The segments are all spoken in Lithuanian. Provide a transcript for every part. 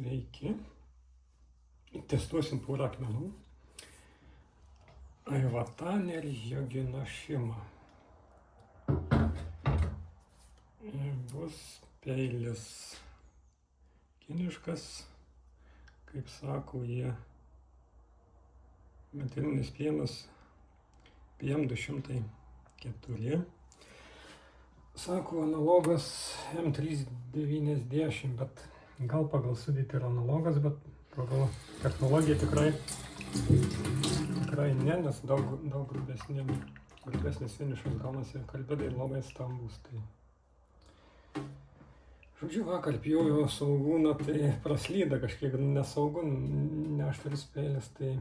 Sveiki. Testuosim porą akmenų. Aivatanė ir Joginošima. Bus peilis kiniškas, kaip sako jie, metalinis plienas PM204. Sako analogas M390, bet gal pagal sudėtį yra analogas, bet pagal technologiją tikrai ne, nes daug grubesnis finišas gaunasi, kalbėdai labai stambus. Tai. Žodžiu, vakar pjovio saugūną, tai praslyda kažkiek nesaugu, ne aštris peilis, tai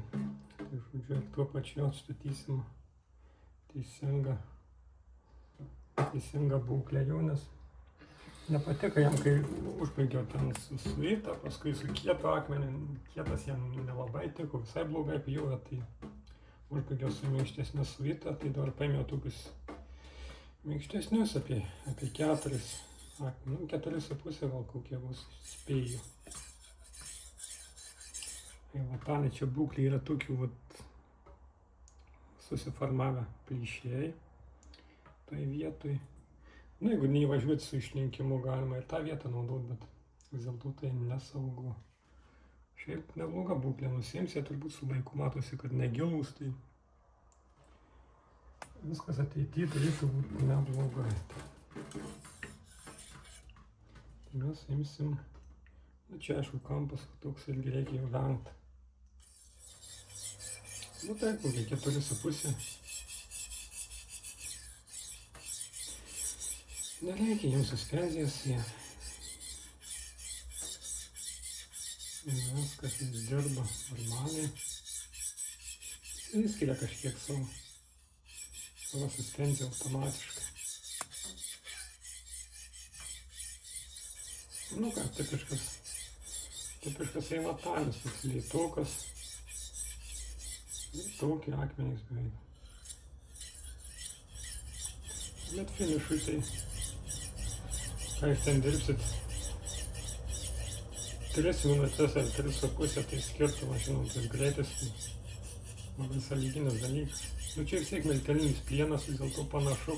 žodžiu, tuo pačiu atstatysim teisingą būklę jau, nes nepatiko jam, kai užbaigiau ten su suita, paskui su kietu akmeniu, kietas jam nelabai tiko, visai blogai pjovė, tai užbaigiau su minkštesnė suita, tai dabar paėmiau tokius minkštesnius apie 4 akmenų, 4,5 gal kokie bus, spėju. Aivatanė čia būklė yra tokių susiformavę plyšiai toj vietoj. Na, jeigu neįvažiuoti su išlinkimu, galima ir tą vietą naudoti, bet vis dėlto tai nesaugu. Šiaip nebloga būklė, nusiims jie turbūt su laiku, matosi, kad negilus, tai viskas ateityje turėtų būti neblogai. Tai mes imsim, na čia aišku kampas toks irgi reikia jau vengti. Nu taip, kokie 4,5. Nereikia jums suspenzijos, viskas jis dirba normaliai. Jis skiria kažkiek savo suspenziją automatiškai. Nu ką, tipiškas Aivatanis, toks lietokas. Tokie akmenys beveik. Bet finišui tai, ką jūs ten dirbsit, 3 minutės ar 3,5, tai skirtumas, žinom, tas greitis, labai sąlyginis dalykas. Nu čia vis tiek metalinis plienas, vis dėlto panašu,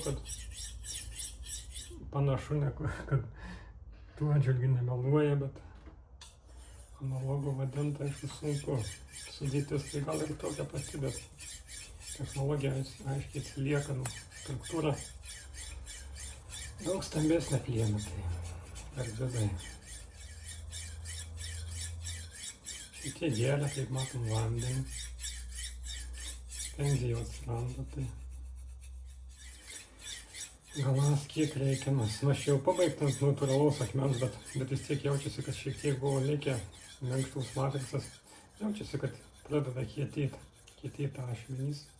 kad tų atžvilgių nemeluoja, bet analogu vadinti, aišku, sunku. Sudėtis tai gal ir tokia pati, bet technologija aiškiai atsilieka, struktūra daug stambesnė pliena, tai per bėdai. Šitie gėlė, kaip matom, vandenį. Spenzija jau atsiranda, tai galas kiek reikiamas. Na, aš jau pabaigtas natūralaus akmens, bet vis tiek jaučiasi, kad šiek tiek buvo likę minkštus matricas. Jaučiasi, kad pradeda kietėti ašmenys.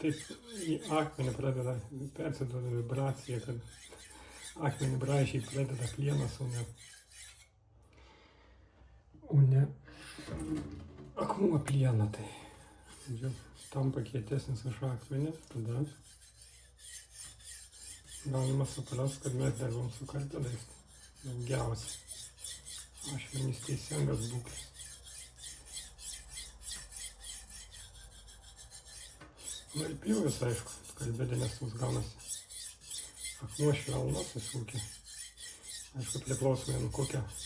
Taip į akmenį pradeda persiduoda vibracija, kad akmenį braižiai pradeda plienas, o ne akmuo plieną. Tai tampa kietesnis už akmenį, tada galima suprast, kad mes dirbam su kalbėdais daugiausiai. Ašmenys teisingas būklės. Na ir pjūvis, aišku, kalbėdė nesus gaunasi. Akmuo švelnas, įsūkė. Aišku, priklausomai nuo kokias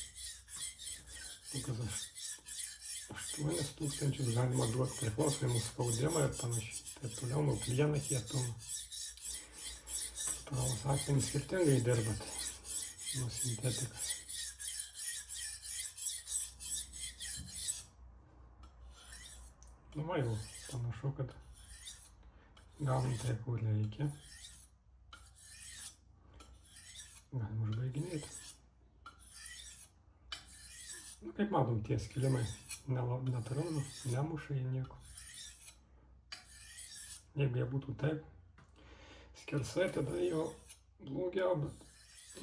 8,000 galima duoti priklausomai nuo spaudimą ir panašiai. Taip toliau nuo plieno kietumą. Tavos akmenys skirtingai dirbat nuo sintetikas. Nu va jau, panašu, kad gavom tai, ko reikia. Galim užbaiginėti. Nu, kaip matom, tie skilimai netraudo, nemuša jie nieko. Jeigu jie būtų taip skersai, tada jau blogiau, bet,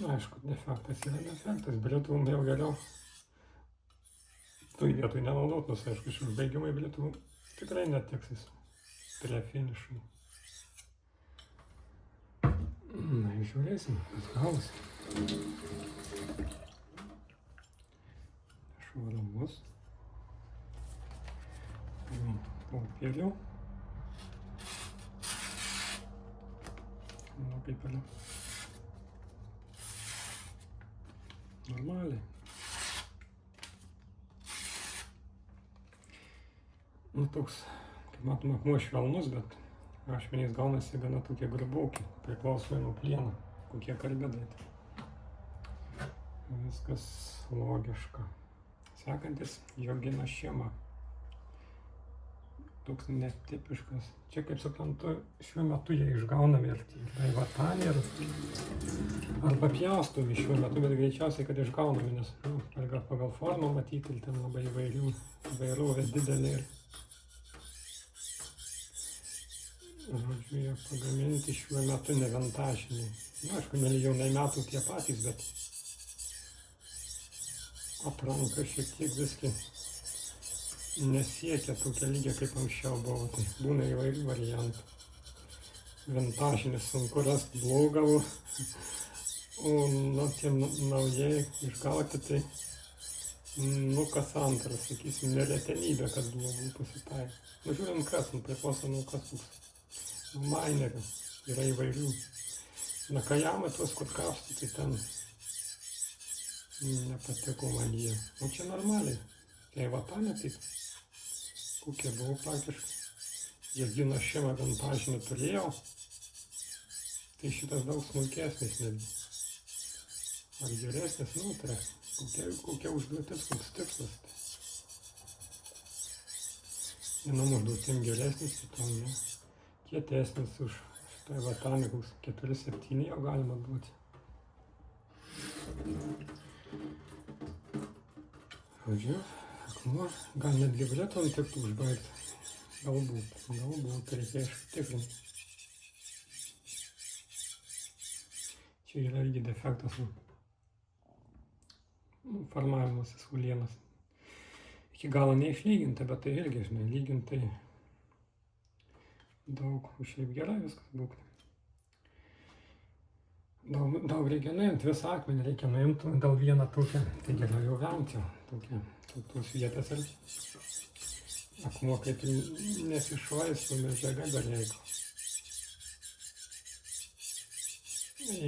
nu, aišku, defektas yra defektas, bilietum jau geriau. Toj vietoj nenaudot, nors, aišku, iš užbaigimai bilietų tikrai neteksis prie finišų. Na, žiūrėsim, kas gausi. Švarus. Popierių. Nu, kaip yra. Normaliai. Nu, toks, kaip matoma, akmuo švelnus, bet ašmenys gaunasi gana tokie gruboki, priklausomai nuo plieno, kokie karbidai. Viskas logiška. Sekantis Jogino šeima. Toks netipiškas. Čia, kaip suprantu, šiuo metu jie išgaunami ir Laivatanė, arba pjaustomi šiuo metu, bet greičiausiai, kad išgaunami, nes pagal formą matyti, ir ten labai įvairovė didelė. Žodžiu, jie pagaminti šiuo metu ne vintažiniai. Na, aišku, milijonai metų tie patys, bet atranka šiek tiek visgi nesiekia tokio lygio, kaip anksčiau buvo. Tai būna įvairių variantų. Vintažinis sunku rasti blogavų, o tie naujai išgauti, tai kas antras, sakysim, neretenybė, kad blogų pasitaiko. Nu, žiūrim kas, priklauso nuo kas toks. Minerių yra įvairių. Nakajama tuos, kur kapstų, tai ten nepatiko man jie. O čia normaliai. Laivatanė, tai kokie buvo praktiškai. Jogino šeimą vintažinį turėjau. Tai šitas daug smulkesnis netgi. Ar geresnis, nu, tai kokia užduotis, koks tikslas. Vienam užduotim geresnis, kitom ne. Kietesnis už šitą Laivatanį, koks 4-7 jau galima būti. Žodžiu, akmuo, gal netgi galėtum tiktų užbaigti. Galbūt reikia ištikrinti. Čia yra irgi defektas, formavimasis uolienos. Iki galo neišlyginta, bet tai irgi, žinai, lygintai daug, šiaip gerai viskas būk. Daug reikia nuimti, visą akmenį reikia nuimti, gal vieną tokią, tai geriau jau vengti, tos vietas ir akmuo kaip nesišvaisto, medžiaga beveik.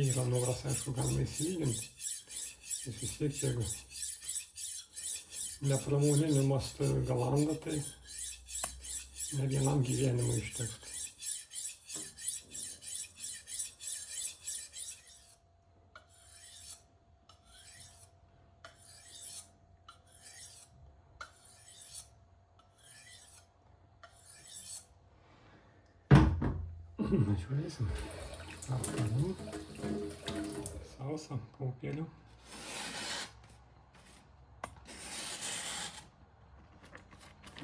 Yra noras, aišku, galima įsilyginti, nes vis tiek, jeigu nepramoniniu mastu galanda, tai ne vienam gyvenimui ištektų. Žiūrėsim. Apkalų. Sausa, popierių.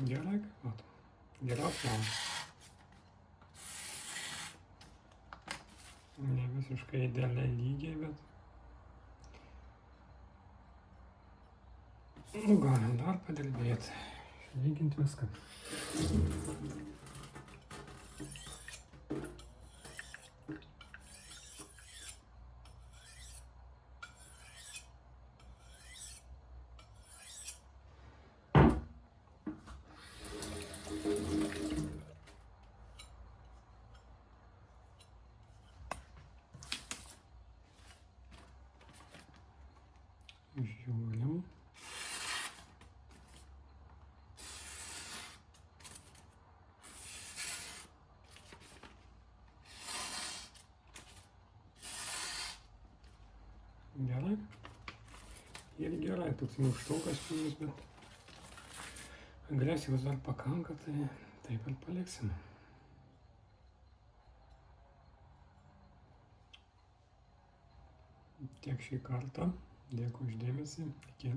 Gerai, kaip matom. Gerai apkalų. Ne visiškai idealiai lygiai, bet galim dar padirbėti. Lyginti viską. Žiūrim. Gerai. Ir gerai, toks minkštukas pilis, bet agresijos dar pakanka, tai taip ir paliksim. Tiek šį kartą. Dėkui už dėmesį. Iki.